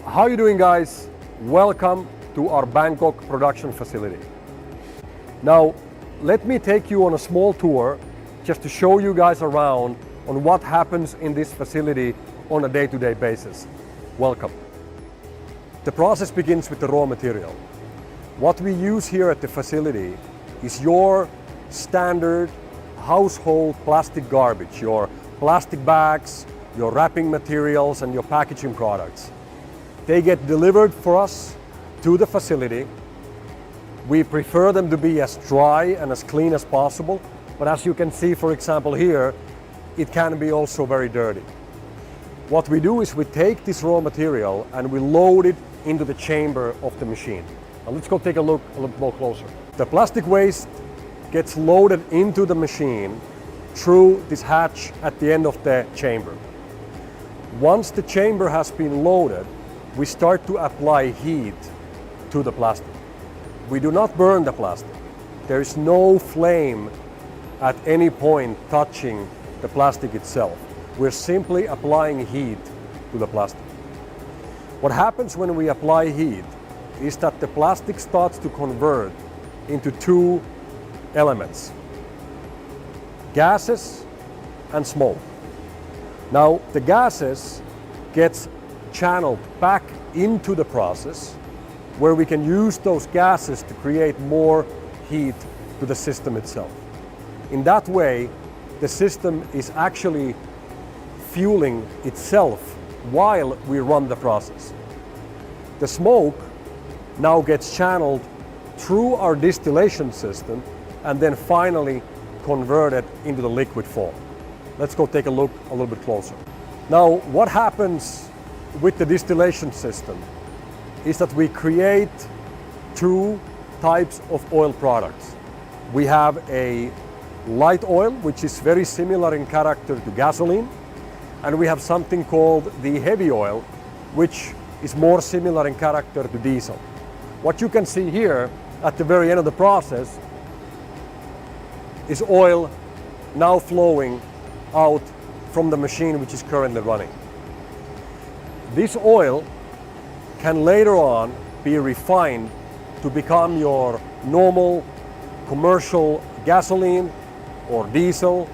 How are you doing, guys? Welcome to our Bangkok production facility. Now, let me take you on a small tour just to show you guys around on what happens in this facility on a day-to-day basis. Welcome. The process begins with the raw material. What we use here at the facility is your standard household plastic garbage, your plastic bags, your wrapping materials, and your packaging products. They get delivered for us to the facility. We prefer them to be as dry and as clean as possible, but as you can see, for example, here, it can be also very dirty. What we do is we take this raw material and we load it into the chamber of the machine. Now let's go take a look a little more closer. The plastic waste gets loaded into the machine through this hatch at the end of the chamber. Once the chamber has been loaded, we start to apply heat to the plastic. We do not burn the plastic. There is no flame at any point touching the plastic itself. We're simply applying heat to the plastic. What happens when we apply heat is that the plastic starts to convert into two elements: gases and smoke. Now, the gases gets channeled back into the process where we can use those gases to create more heat to the system itself. In that way, the system is actually fueling itself while we run the process. The smoke now gets channeled through our distillation system and then finally converted into the liquid form. Let's go take a look a little bit closer. Now, what happens with the distillation system is that we create two types of oil products. We have a light oil, which is very similar in character to gasoline, and we have something called the heavy oil, which is more similar in character to diesel. What you can see here at the very end of the process is oil now flowing out from the machine which is currently running. This oil can later on be refined to become your normal commercial gasoline or diesel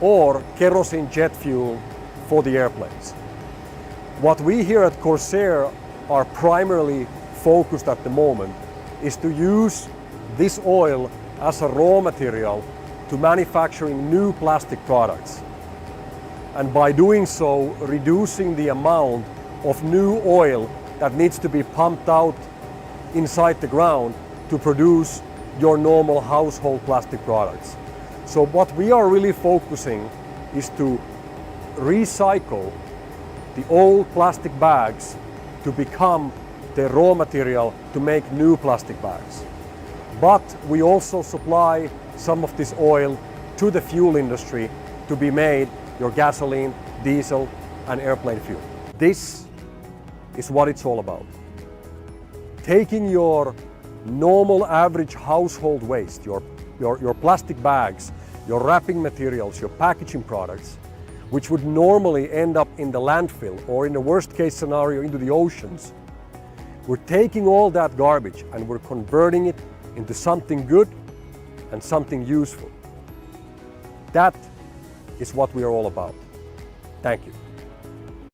or kerosene jet fuel for the airplanes. What we here at Corsair are primarily focused at the moment is to use this oil as a raw material to manufacturing new plastic products. And by doing so, reducing the amount of new oil that needs to be pumped out inside the ground to produce your normal household plastic products. So what we are really focusing is to recycle the old plastic bags to become the raw material to make new plastic bags. But we also supply some of this oil to the fuel industry to be made your gasoline, diesel, and airplane fuel. This is what it's all about. Taking your normal average household waste, your plastic bags, your wrapping materials, your packaging products, which would normally end up in the landfill or in the worst case scenario into the oceans. We're taking all that garbage and we're converting it into something good and something useful. That is what we are all about. Thank you.